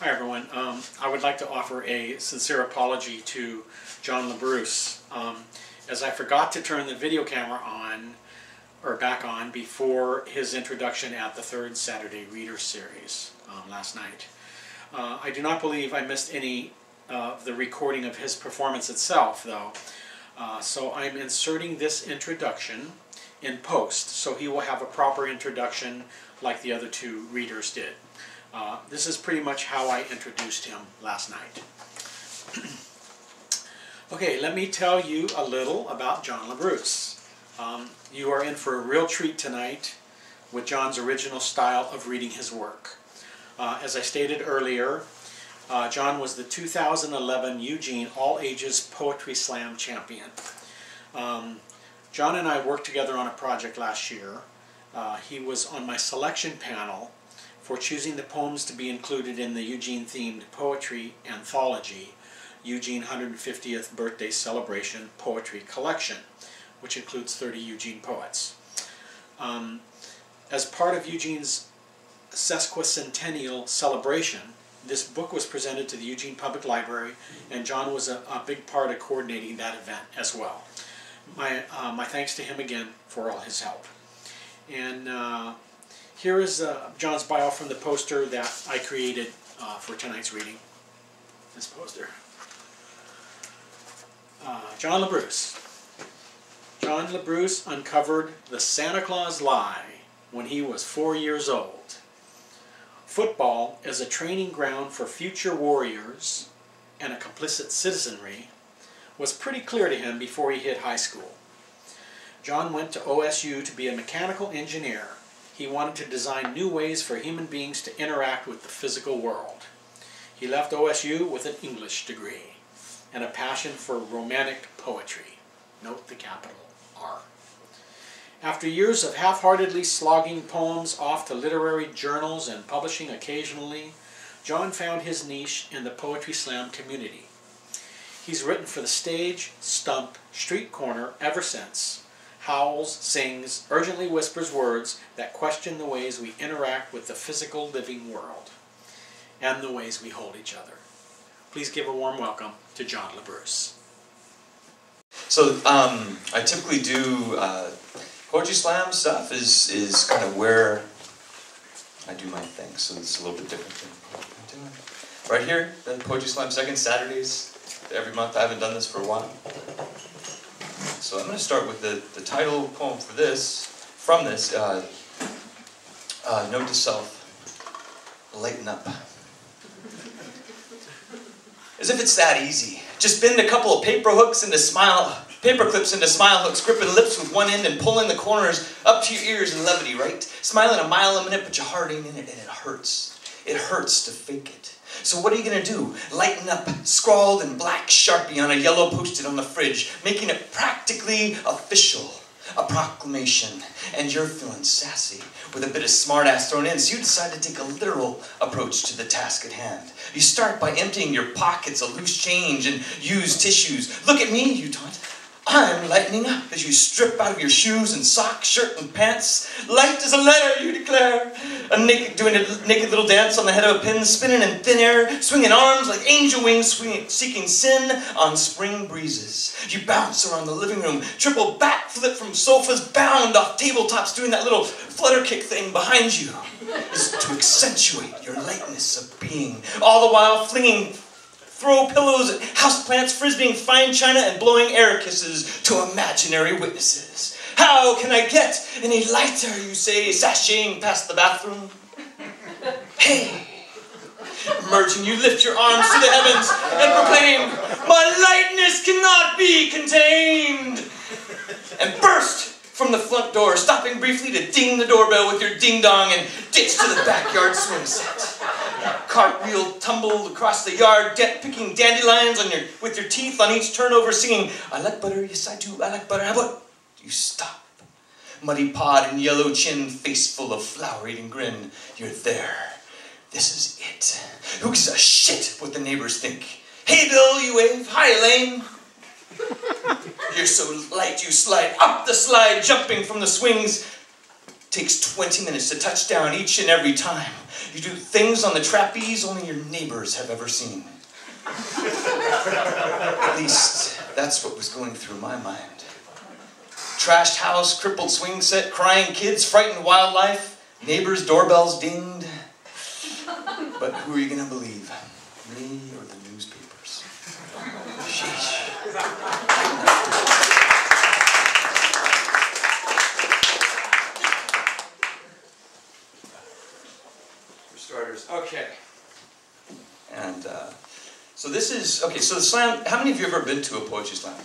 Hi everyone. I would like to offer a sincere apology to Jon Labrousse, as I forgot to turn the video camera on, or back on, before his introduction at the third Saturday Reader Series last night. I do not believe I missed any of the recording of his performance itself, though, so I'm inserting this introduction in post, so he will have a proper introduction like the other two readers did. This is pretty much how I introduced him last night. Okay, let me tell you a little about Jon Labrousse. You are in for a real treat tonight with Jon's original style of reading his work. As I stated earlier, Jon was the 2011 Eugene All Ages Poetry Slam champion. Jon and I worked together on a project last year. He was on my selection panel for choosing the poems to be included in the Eugene-themed poetry anthology, Eugene 150th Birthday Celebration Poetry Collection, which includes 30 Eugene poets. As part of Eugene's sesquicentennial celebration, this book was presented to the Eugene Public Library, and Jon was a big part of coordinating that event as well. My thanks to him again for all his help. And here is Jon's bio from the poster that I created for tonight's reading. This poster. Jon Labrousse. Jon Labrousse uncovered the Santa Claus lie when he was 4 years old. Football as a training ground for future warriors and a complicit citizenry was pretty clear to him before he hit high school. Jon went to OSU to be a mechanical engineer. He wanted to design new ways for human beings to interact with the physical world. He left OSU with an English degree and a passion for romantic poetry. Note the capital R. After years of half-heartedly slogging poems off to literary journals and publishing occasionally, Jon found his niche in the Poetry Slam community. He's written for the stage, stump, street corner ever since. Howls, sings, urgently whispers words that question the ways we interact with the physical living world and the ways we hold each other. Please give a warm welcome to Jon Labrousse. So I typically do poetry slam stuff is kind of where I do my thing, so it's a little bit different than what I'm doing. Right here, the Poetry Slam second Saturdays every month. I haven't done this for a while. So I'm going to start with the title poem for this, from this, Note to Self, Lighten Up. As if it's that easy. Just bend a couple of paper clips into smile hooks, gripping lips with one end and pulling the corners up to your ears in levity, right? Smiling a mile a minute, but your heart ain't in it, and it hurts. It hurts to fake it. So what are you going to do? Lighten up, scrawled in black Sharpie on a yellow Post-it on the fridge, making it practically official, a proclamation. And you're feeling sassy with a bit of smartass thrown in, so you decide to take a literal approach to the task at hand. You start by emptying your pockets of loose change and used tissues. Look at me, you taunt. I'm lightening up as you strip out of your shoes and socks, shirt and pants. Light as a letter, you declare. Doing a naked little dance on the head of a pin, spinning in thin air, swinging arms like angel wings, seeking sin on spring breezes. You bounce around the living room, triple backflip from sofas, bound off tabletops, doing that little flutter kick thing behind you. Is to accentuate your lightness of being, all the while flinging throw pillows at houseplants, frisbeeing fine china, and blowing air kisses to imaginary witnesses. How can I get any lighter, you say, sashaying past the bathroom? Hey! Emerging, you lift your arms to the heavens and proclaim, my lightness cannot be contained! And burst from the front door, stopping briefly to ding the doorbell with your ding-dong and ditch to the backyard swing set. Cartwheel tumbled across the yard, picking dandelions with your teeth on each turnover, singing, I like butter, yes I do, I like butter. How about you stop? Muddy pod and yellow chin, face full of flower-eating grin. You're there. This is it. Who gives a shit what the neighbors think? Hey, Bill, you wave. Hi, Elaine. You're so light you slide up the slide, jumping from the swings. Takes 20 minutes to touch down each and every time. You do things on the trapeze only your neighbors have ever seen. At least, that's what was going through my mind. Trashed house, crippled swing set, crying kids, frightened wildlife, neighbors' doorbells dinged. But who are you going to believe? Me or the newspapers? Sheesh. For starters, okay. And so this is, okay, so the slam, how many of you have ever been to a poetry slam?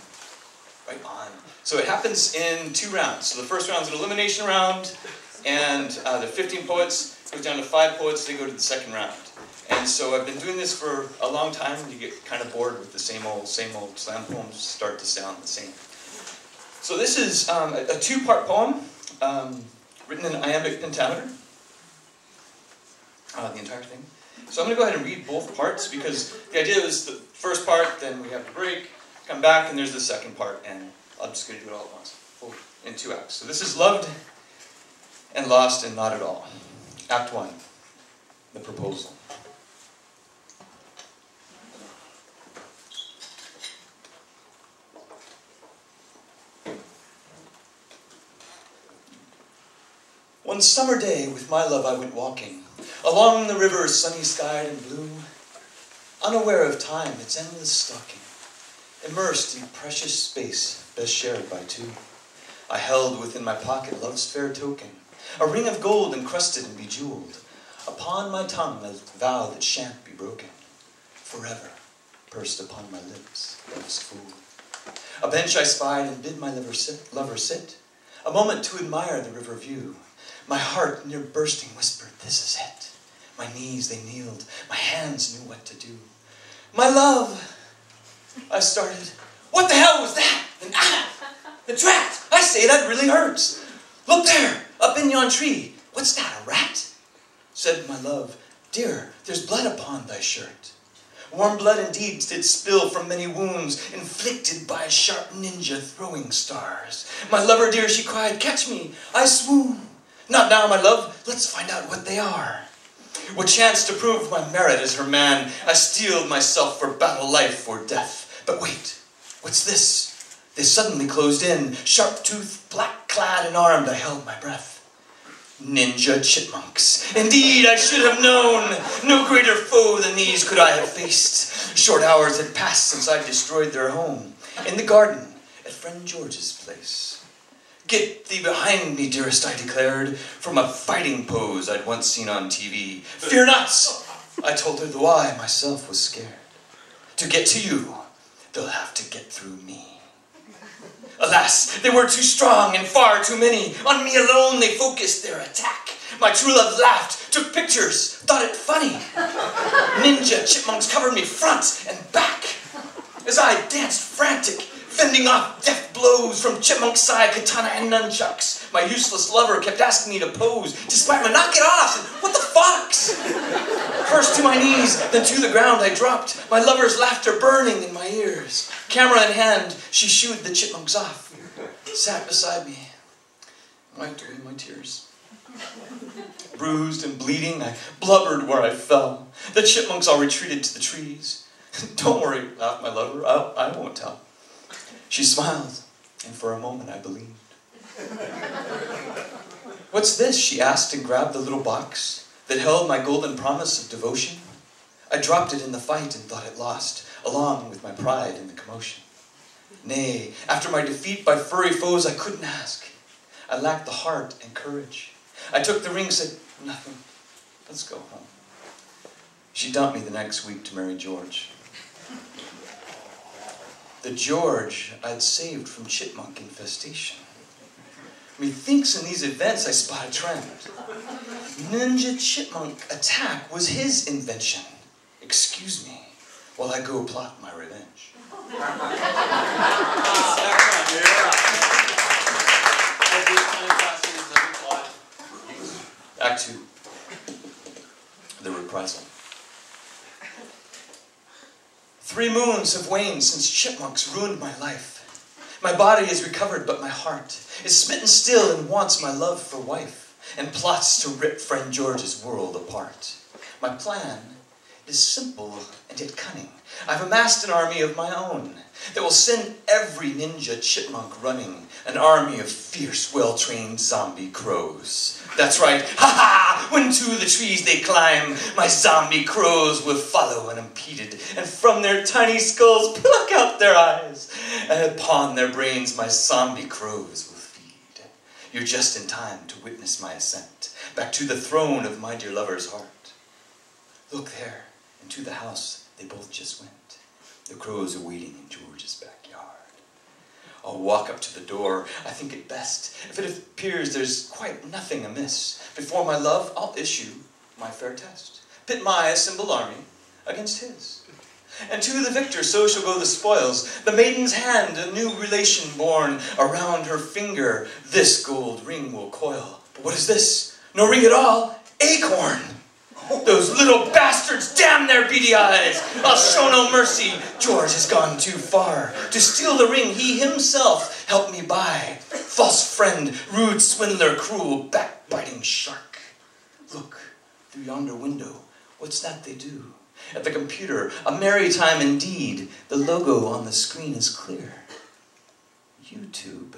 Right on. So it happens in 2 rounds. So the first round is an elimination round, and the 15 poets goes down to 5 poets, they go to the second round. And so I've been doing this for a long time, and you get kind of bored with the same old slam poems start to sound the same. So this is a 2-part poem, written in iambic pentameter, the entire thing. So I'm going to go ahead and read both parts, because the idea is the first part, then we have to break, come back, and there's the second part, and I'm just going to do it all at once, in 2 acts. So this is Loved and Lost and Not at All. Act 1, The Proposal. One summer day with my love I went walking, along the river sunny-skied and blue, unaware of time, its endless stalking, immersed in precious space best shared by 2. I held within my pocket love's fair token, a ring of gold encrusted and bejeweled. Upon my tongue a vow that shan't be broken, forever pursed upon my lips, love's fool. A bench I spied and bid my lover sit, a moment to admire the river view. My heart near bursting whispered, this is it. My knees they kneeled, my hands knew what to do. My love, I started. What the hell was that? And the drat! I say, that really hurts. Look there, up in yon tree. What's that, a rat? Said my love, dear, there's blood upon thy shirt. Warm blood indeed did spill from many wounds, inflicted by a sharp ninja throwing stars. My lover dear, she cried, catch me, I swoon. Not now, my love, let's find out what they are. What chance to prove my merit as her man, I steeled myself for battle, life or death. But wait, what's this? They suddenly closed in, sharp-toothed, black-clad and armed, I held my breath. Ninja chipmunks. Indeed, I should have known. No greater foe than these could I have faced. Short hours had passed since I destroyed their home, in the garden at friend George's place. Get thee behind me, dearest, I declared, from a fighting pose I'd once seen on TV. Fear not, I told her, though I myself was scared. To get to you, they'll have to get through me. Alas, they were too strong and far too many. On me alone they focused their attack. My true love laughed, took pictures, thought it funny. Ninja chipmunks covered me front and back as I danced frantic, fending off death blows from chipmunk side, katana and nunchucks. My useless lover kept asking me to pose, despite my knock it off and what the fox? First to my knees, then to the ground I dropped, my lover's laughter burning in my ears. Camera in hand, she shooed the chipmunks off, sat beside me, wiped away my tears. Bruised and bleeding, I blubbered where I fell. The chipmunks all retreated to the trees. Don't worry, laughed my lover, I won't tell. She smiled, and for a moment I believed. What's this? She asked and grabbed the little box that held my golden promise of devotion. I dropped it in the fight and thought it lost, along with my pride in the commotion. Nay, after my defeat by furry foes, I couldn't ask. I lacked the heart and courage. I took the ring, said, nothing, let's go home. She dumped me the next week to marry George. The George I'd saved from chipmunk infestation. Methinks in these events I spot a trend. Ninja chipmunk attack was his invention. Excuse me while I go plot my revenge. Act 2. The reprisal. 3 moons have waned since chipmunks ruined my life. My body is recovered, but my heart is smitten still and wants my love for wife, and plots to rip friend George's world apart. My plan is simple and yet cunning. I've amassed an army of my own that will send every ninja chipmunk running, an army of fierce, well-trained zombie crows. That's right, ha-ha! When to the trees they climb, my zombie crows will follow unimpeded, and from their tiny skulls pluck out their eyes, and upon their brains my zombie crows will feed. You're just in time to witness my ascent, back to the throne of my dear lover's heart. Look there, into the house they both just went. The crows are waiting in George's backyard. I'll walk up to the door. I think it best, if it appears there's quite nothing amiss. Before my love, I'll issue my fair test. Pit my assembled army against his. And to the victor so shall go the spoils. The maiden's hand, a new relation born. Around her finger this gold ring will coil. But what is this? No ring at all, acorn. Those little bastards, damn their beady eyes! I'll show no mercy. George has gone too far. To steal the ring he himself helped me buy. False friend, rude swindler, cruel, backbiting shark. Look through yonder window. What's that they do? At the computer, a merry time indeed. The logo on the screen is clear. YouTube.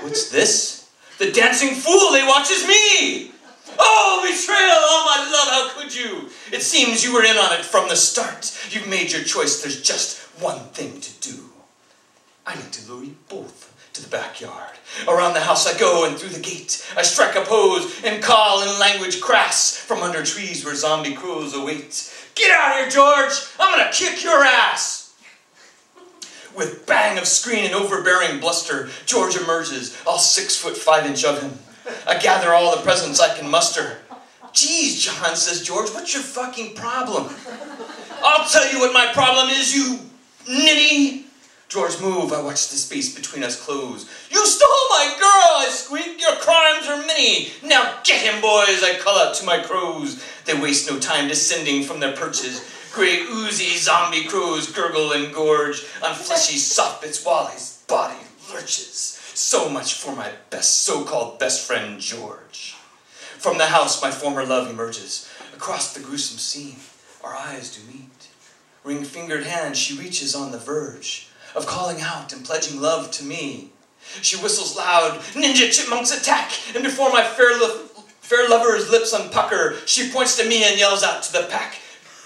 What's this? The dancing fool they watch is me! Oh, betrayal! Oh, my love, how could you? It seems you were in on it from the start. You've made your choice. There's just one thing to do. I need to lure you both to the backyard. Around the house I go, and through the gate I strike a pose and call in language crass from under trees where zombie crows await. Get out here, George! I'm gonna kick your ass! With bang of screen and overbearing bluster, George emerges, all 6'5" of him. I gather all the presents I can muster. Geez, John, says George, what's your fucking problem? I'll tell you what my problem is, you nitty. George, move. I watch the space between us close. You stole my girl, I squeak. Your crimes are many. Now get him, boys, I call out to my crows. They waste no time descending from their perches. Great oozy zombie crows gurgle and gorge on fleshy soft bits while his body lurches. So much for my so-called best friend, George. From the house, my former love emerges. Across the gruesome scene, our eyes do meet. Ring-fingered hand, she reaches on the verge of calling out and pledging love to me. She whistles loud, ninja chipmunks attack, and before my fair lover's lips unpucker, she points to me and yells out to the pack,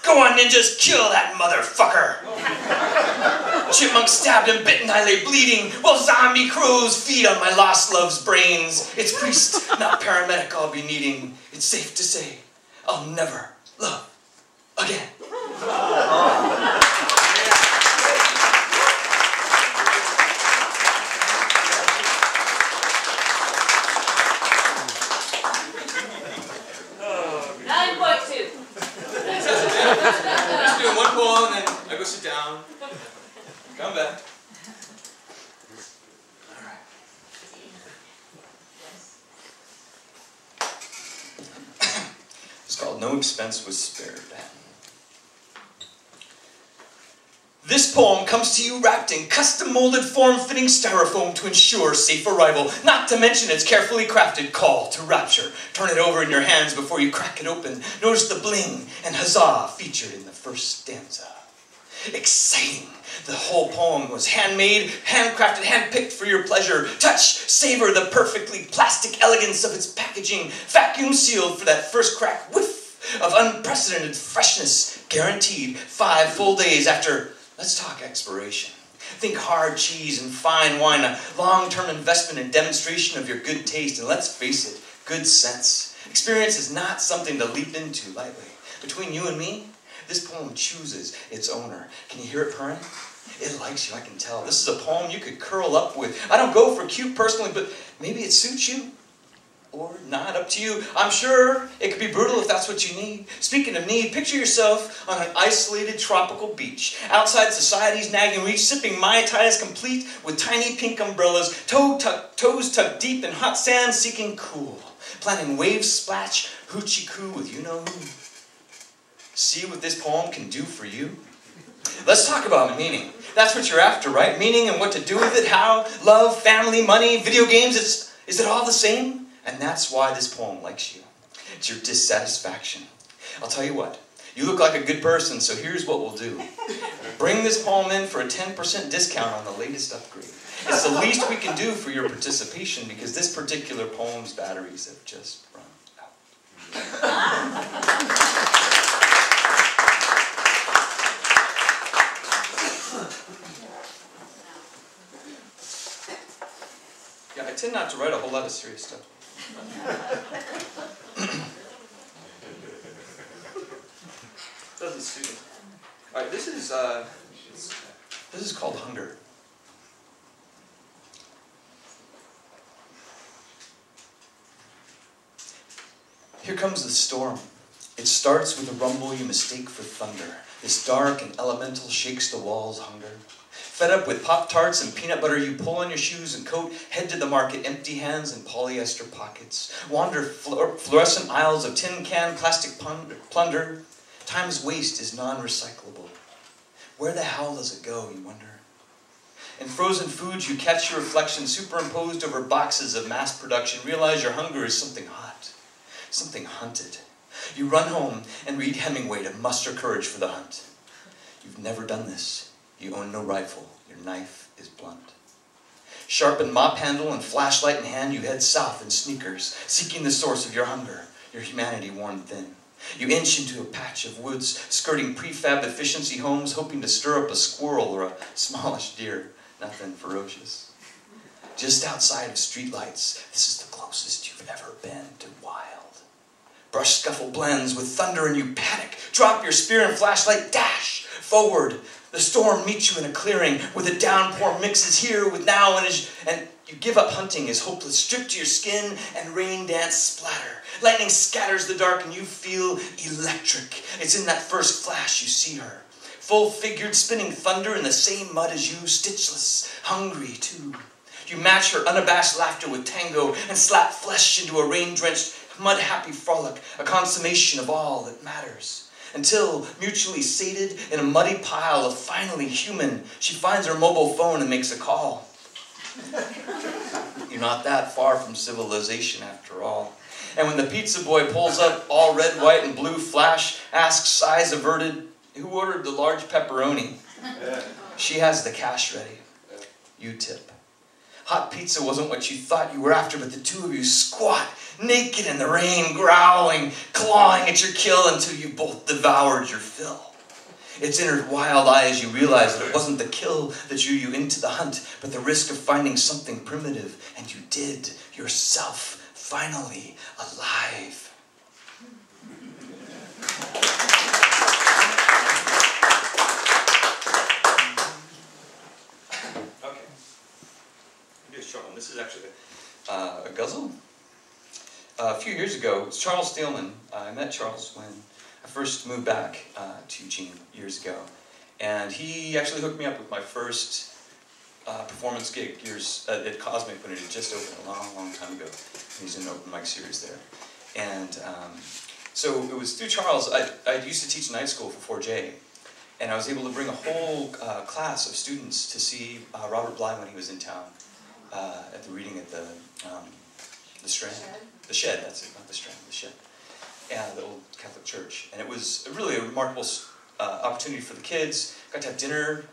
go on, ninjas, kill that motherfucker! Chipmunk stabbed and bitten, I lay bleeding, while zombie crows feed on my lost love's brains. It's priest, not paramedic I'll be needing. It's safe to say, I'll never love again. I'm just doing one poem and then I go sit down. Come back. Alright. It's called No Expense Was Spared. This poem comes to you wrapped in custom-molded, form-fitting styrofoam to ensure safe arrival, not to mention its carefully crafted call to rapture. Turn it over in your hands before you crack it open. Notice the bling and huzzah featured in the first stanza. Exciting! The whole poem was handmade, handcrafted, handpicked for your pleasure. Touch, savor the perfectly plastic elegance of its packaging, vacuum sealed for that first crack whiff of unprecedented freshness, guaranteed 5 full days after. Let's talk expiration. Think hard cheese and fine wine, a long-term investment and demonstration of your good taste, and let's face it, good sense. Experience is not something to leap into lightly. Between you and me, this poem chooses its owner. Can you hear it purring? It likes you, I can tell. This is a poem you could curl up with. I don't go for cute personally, but maybe it suits you. Or not, up to you. I'm sure it could be brutal if that's what you need. Speaking of need, picture yourself on an isolated tropical beach, outside society's nagging reach, sipping Mai Tais complete with tiny pink umbrellas, toes tucked deep in hot sand, seeking cool, planning wave splash, hoochie coo with you-know-who. See what this poem can do for you? Let's talk about meaning. That's what you're after, right? Meaning and what to do with it, how, love, family, money, video games, is it all the same? And that's why this poem likes you. It's your dissatisfaction. I'll tell you what. You look like a good person, so here's what we'll do. Bring this poem in for a 10% discount on the latest upgrade. It's the least we can do for your participation because this particular poem's batteries have just run out. Yeah, I tend not to write a whole lot of serious stuff. Doesn't suit me. All right, this is called Hunger. Here comes the storm. It starts with a rumble you mistake for thunder. This dark and elemental shakes the walls, hunger. Fed up with Pop-Tarts and peanut butter, you pull on your shoes and coat, head to the market, empty hands and polyester pockets. Wander fluorescent aisles of tin can plastic plunder. Time's waste is non-recyclable. Where the hell does it go, you wonder? In frozen foods, you catch your reflection superimposed over boxes of mass production. Realize your hunger is something hot, something hunted. You run home and read Hemingway to muster courage for the hunt. You've never done this. You own no rifle. Your knife is blunt. Sharpened mop handle and flashlight in hand, you head south in sneakers, seeking the source of your hunger, your humanity worn thin. You inch into a patch of woods, skirting prefab efficiency homes, hoping to stir up a squirrel or a smallish deer, nothing ferocious. Just outside of streetlights, this is the closest you've ever been to wild. Brush scuffle blends with thunder and you panic. Drop your spear and flashlight, dash forward. The storm meets you in a clearing where the downpour mixes here with now and you give up hunting as hopeless, stripped to your skin and rain dance splatter. Lightning scatters the dark and you feel electric. It's in that first flash you see her. Full-figured, spinning thunder in the same mud as you, stitchless, hungry too. You match her unabashed laughter with tango and slap flesh into a rain-drenched, mud-happy frolic, a consummation of all that matters. Until, mutually sated in a muddy pile of finally human, she finds her mobile phone and makes a call. You're not that far from civilization after all. And when the pizza boy pulls up, all red, white, and blue flash, asks, eyes averted, who ordered the large pepperoni? She has the cash ready. You tip. Hot pizza wasn't what you thought you were after, but the two of you squat, naked in the rain, growling, clawing at your kill until you both devoured your fill. It's in her wild eyes you realize that it wasn't the kill that drew you into the hunt, but the risk of finding something primitive, and you did, yourself, finally alive. okay. Do a short one. This is actually A guzzle? A few years ago, it's Charles Steelman. I met Charles when I first moved back to Eugene years ago. And he actually hooked me up with my first performance gig at Cosmic when it had just opened a long, long time ago. He's in an open mic series there. And so it was through Charles. I used to teach night school for 4J. And I was able to bring a whole class of students to see Robert Bly when he was in town at the reading at the Strand. The Shed, that's it, not the Strand, the Shed. And the old Catholic church. And it was really a remarkable opportunity for the kids. Got to have dinner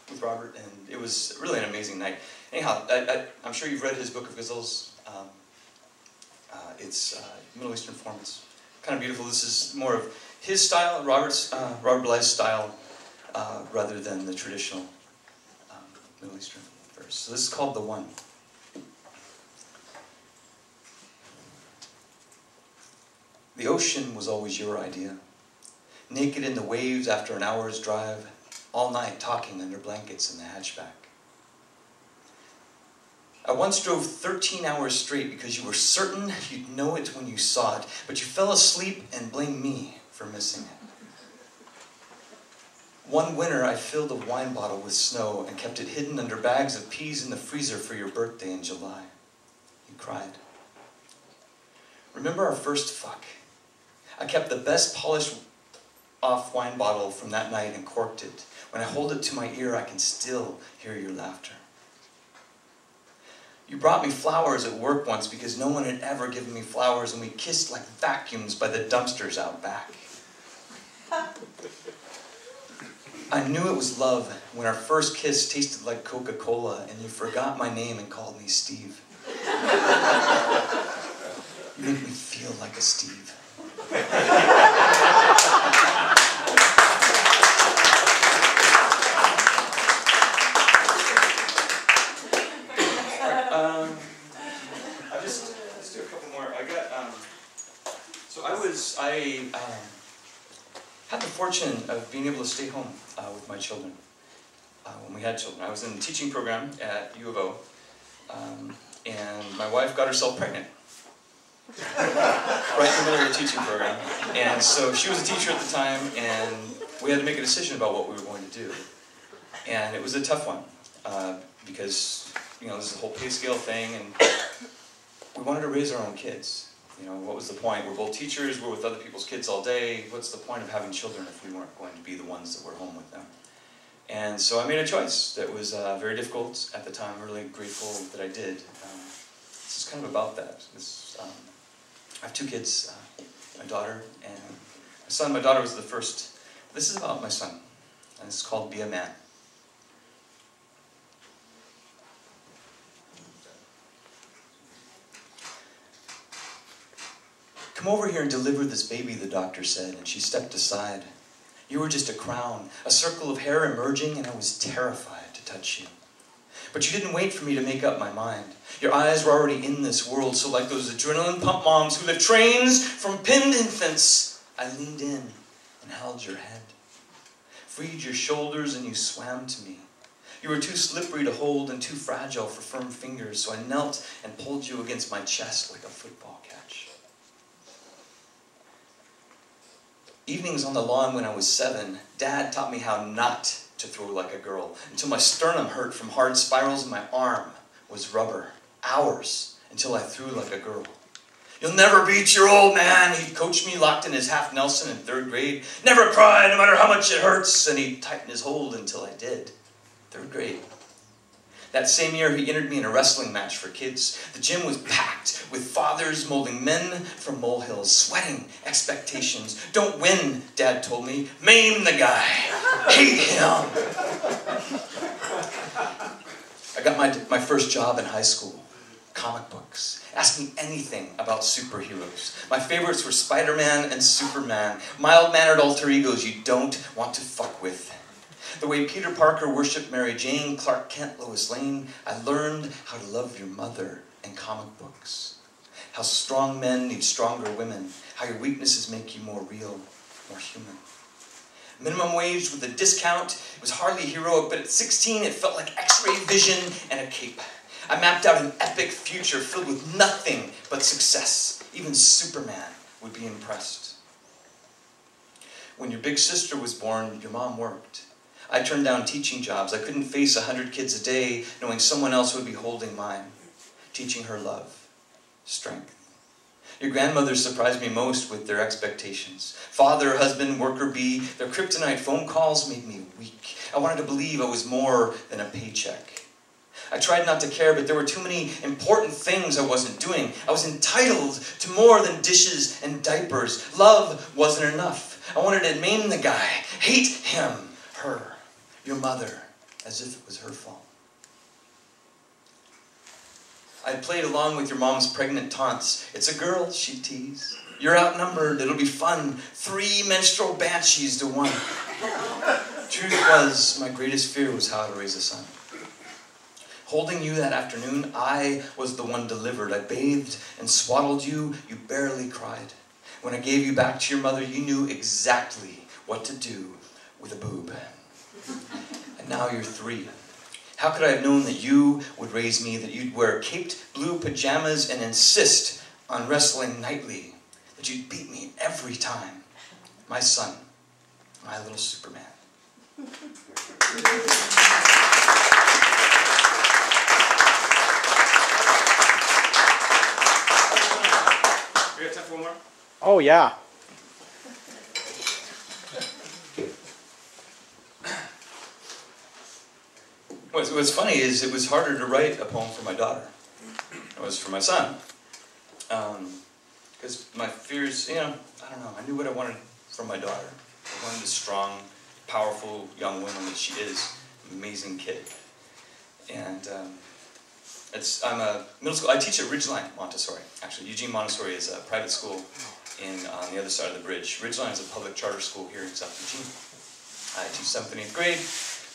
with Robert, and it was really an amazing night. Anyhow, I'm sure you've read his book of ghazals. It's Middle Eastern form. It's kind of beautiful. This is more of his style, Robert Bly's style, rather than the traditional Middle Eastern verse. So this is called The One. The ocean was always your idea. Naked in the waves after an hour's drive, all night talking under blankets in the hatchback. I once drove 13 hours straight because you were certain you'd know it when you saw it, but you fell asleep and blamed me for missing it. One winter I filled a wine bottle with snow and kept it hidden under bags of peas in the freezer for your birthday in July. You cried. Remember our first fuck? I kept the best polished off wine bottle from that night and corked it. When I hold it to my ear, I can still hear your laughter. You brought me flowers at work once because no one had ever given me flowers, and we kissed like vacuums by the dumpsters out back. I knew it was love when our first kiss tasted like Coca-Cola and you forgot my name and called me Steve. You make me feel like a Steve. Let's do a couple more. I had the fortune of being able to stay home with my children when we had children. I was in the teaching program at U of O, and my wife got herself pregnant right in the middle of the teaching program. And so she was a teacher at the time, and we had to make a decision about what we were going to do. And it was a tough one because there's the whole pay scale thing, and we wanted to raise our own kids. What was the point? We're both teachers, we're with other people's kids all day. What's the point of having children if we weren't going to be the ones that were home with them? And so I made a choice that was very difficult at the time. I'm really grateful that I did. This is kind of about that. I have two kids, my daughter and my son. My daughter was the first. This is about my son, and it's called Be a Man. Come over here and deliver this baby, the doctor said, and she stepped aside. You were just a crown, a circle of hair emerging, and I was terrified to touch you. But you didn't wait for me to make up my mind. Your eyes were already in this world, so like those adrenaline pump moms who lift trains from pinned infants, I leaned in and held your head. Freed your shoulders and you swam to me. You were too slippery to hold and too fragile for firm fingers, so I knelt and pulled you against my chest like a football catch. Evenings on the lawn when I was 7, Dad taught me how not to throw like a girl, until my sternum hurt from hard spirals and my arm was rubber. Hours until I threw like a girl. You'll never beat your old man, he'd coach me locked in his half Nelson in 3rd grade. Never cry no matter how much it hurts, and he'd tighten his hold until I did. 3rd grade. That same year, he entered me in a wrestling match for kids. The gym was packed with fathers molding men from molehills, sweating expectations. Don't win, Dad told me. Maim the guy. Hate him. I got my first job in high school. Comic books. Ask me anything about superheroes. My favorites were Spider-Man and Superman. Mild-mannered alter egos you don't want to fuck with. The way Peter Parker worshipped Mary Jane, Clark Kent, Lois Lane, I learned how to love your mother in comic books. How strong men need stronger women. How your weaknesses make you more real, more human. Minimum wage with a discount. It was hardly heroic, but at 16 it felt like X-ray vision and a cape. I mapped out an epic future filled with nothing but success. Even Superman would be impressed. When your big sister was born, your mom worked. I turned down teaching jobs. I couldn't face 100 kids a day knowing someone else would be holding mine, teaching her love, strength. Your grandmothers surprised me most with their expectations. Father, husband, worker bee, their kryptonite phone calls made me weak. I wanted to believe I was more than a paycheck. I tried not to care, but there were too many important things I wasn't doing. I was entitled to more than dishes and diapers. Love wasn't enough. I wanted to maim the guy, hate him, her. Your mother, as if it was her fault. I played along with your mom's pregnant taunts. It's a girl, she'd tease. You're outnumbered, it'll be fun. 3 menstrual banshees to 1. Truth was, my greatest fear was how to raise a son. Holding you that afternoon, I was the one delivered. I bathed and swaddled you, you barely cried. When I gave you back to your mother, you knew exactly what to do with a boob. And now you're 3. How could I have known that you would raise me, that you'd wear caped blue pajamas and insist on wrestling nightly, that you'd beat me every time? My son, my little Superman. We got time for one more? Oh, yeah. What's funny is it was harder to write a poem for my daughter than it was for my son. Because my fears, I don't know, I knew what I wanted from my daughter. one of the strong, powerful young women that she is. Amazing kid. And I'm a middle school. I teach at Ridgeline Montessori. Actually, Eugene Montessori is a private school on the other side of the bridge. Ridgeline is a public charter school here in South Eugene. I teach 7th and 8th grade.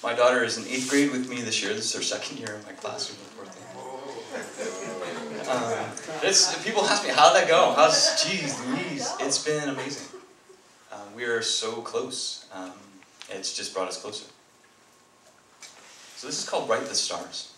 My daughter is in 8th grade with me this year. This is her 2nd year in my classroom. People ask me, how'd that go? Geez Louise, it's been amazing. We are so close. It's just brought us closer. So this is called Write the Stars.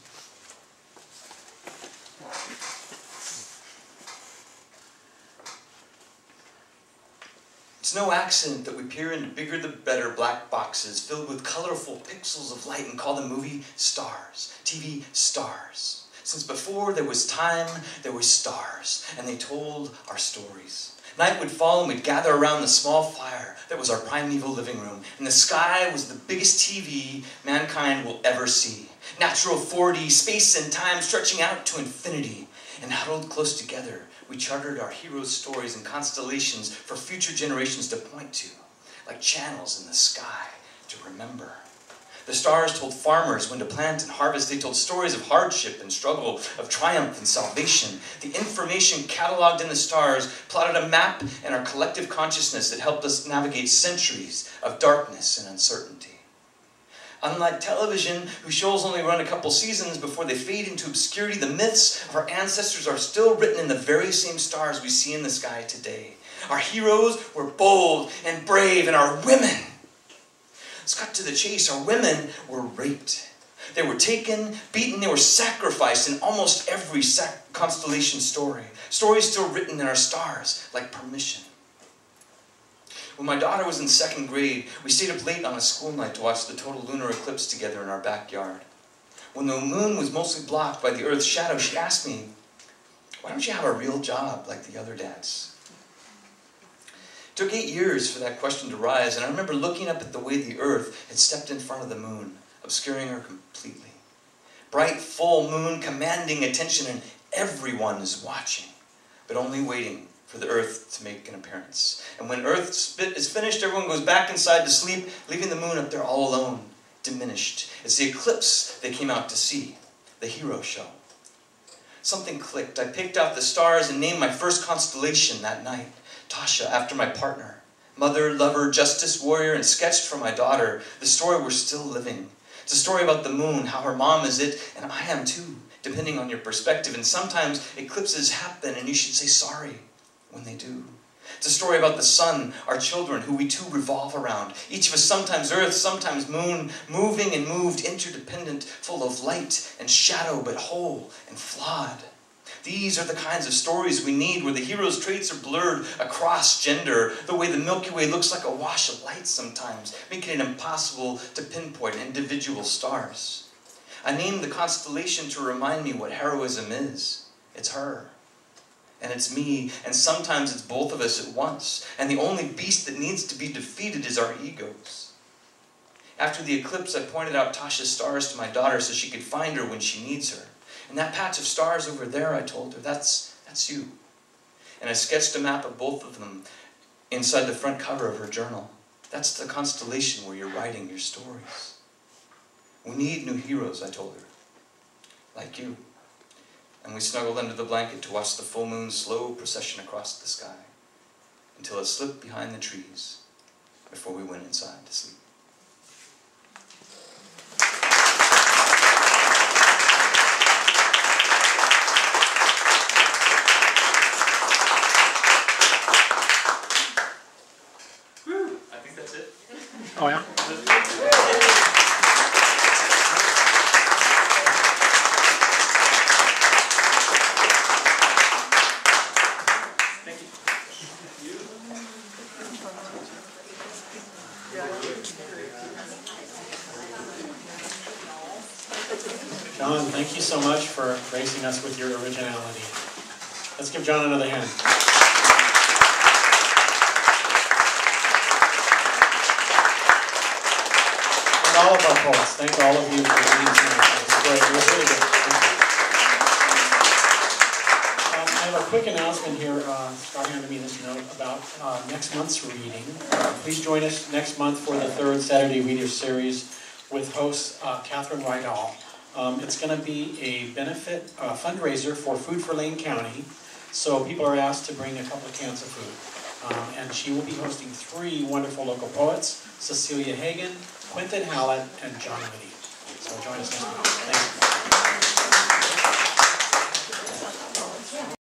It's no accident that we peer into bigger the better black boxes filled with colorful pixels of light and call the movie stars, TV stars. Since before there was time, there were stars, and they told our stories. Night would fall and we'd gather around the small fire that was our primeval living room, and the sky was the biggest TV mankind will ever see. Natural 4D, space and time stretching out to infinity, and huddled close together, we charted our heroes' stories and constellations for future generations to point to, like channels in the sky to remember. The stars told farmers when to plant and harvest. They told stories of hardship and struggle, of triumph and salvation. The information cataloged in the stars plotted a map in our collective consciousness that helped us navigate centuries of darkness and uncertainty. Unlike television, whose shows only run a couple seasons before they fade into obscurity, the myths of our ancestors are still written in the very same stars we see in the sky today. Our heroes were bold and brave, and our women, let's cut to the chase, our women were raped. They were taken, beaten, they were sacrificed in almost every constellation story. Stories still written in our stars, like Permission. When my daughter was in 2nd grade, we stayed up late on a school night to watch the total lunar eclipse together in our backyard. When the moon was mostly blocked by the Earth's shadow, she asked me, "Why don't you have a real job like the other dads?" It took 8 years for that question to rise, and I remember looking up at the way the Earth had stepped in front of the moon, obscuring her completely. Bright, full moon commanding attention, and everyone is watching, but only waiting for the Earth to make an appearance. And when Earth is finished, everyone goes back inside to sleep, leaving the moon up there all alone, diminished. It's the eclipse they came out to see, the hero show. Something clicked. I picked out the stars and named my first constellation that night, Tasha, after my partner. Mother, lover, justice, warrior, and sketched for my daughter the story we're still living. It's a story about the moon, how her mom is it, and I am too, depending on your perspective. And sometimes eclipses happen, and you should say sorry when they do. It's a story about the sun, our children, who we too revolve around. Each of us, sometimes earth, sometimes moon, moving and moved, interdependent, full of light and shadow, but whole and flawed. These are the kinds of stories we need, where the hero's traits are blurred across gender, the way the Milky Way looks like a wash of light sometimes, making it impossible to pinpoint individual stars. I named the constellation to remind me what heroism is. It's her. And it's me, and sometimes it's both of us at once. And the only beast that needs to be defeated is our egos. After the eclipse, I pointed out Tasha's stars to my daughter so she could find her when she needs her. And that patch of stars over there, I told her, that's you. And I sketched a map of both of them inside the front cover of her journal. That's the constellation where you're writing your stories. We need new heroes, I told her, like you. And we snuggled under the blanket to watch the full moon's slow procession across the sky until it slipped behind the trees before we went inside to sleep. I think that's it. Oh, yeah? Jon, thank you so much for gracing us with your originality. Let's give Jon another hand. And all of our poets, thank all of you for reading tonight. It was great. It was really good. Thank you. have a quick announcement here, starting on me this note about next month's reading. Please join us next month for the third Saturday Reader Series with host Catherine Rydall. It's going to be a benefit fundraiser for Food for Lane County, so people are asked to bring a couple of cans of food. And she will be hosting 3 wonderful local poets, Cecilia Hagan, Quentin Hallett, and John Liddy. So join us next month. Thank you.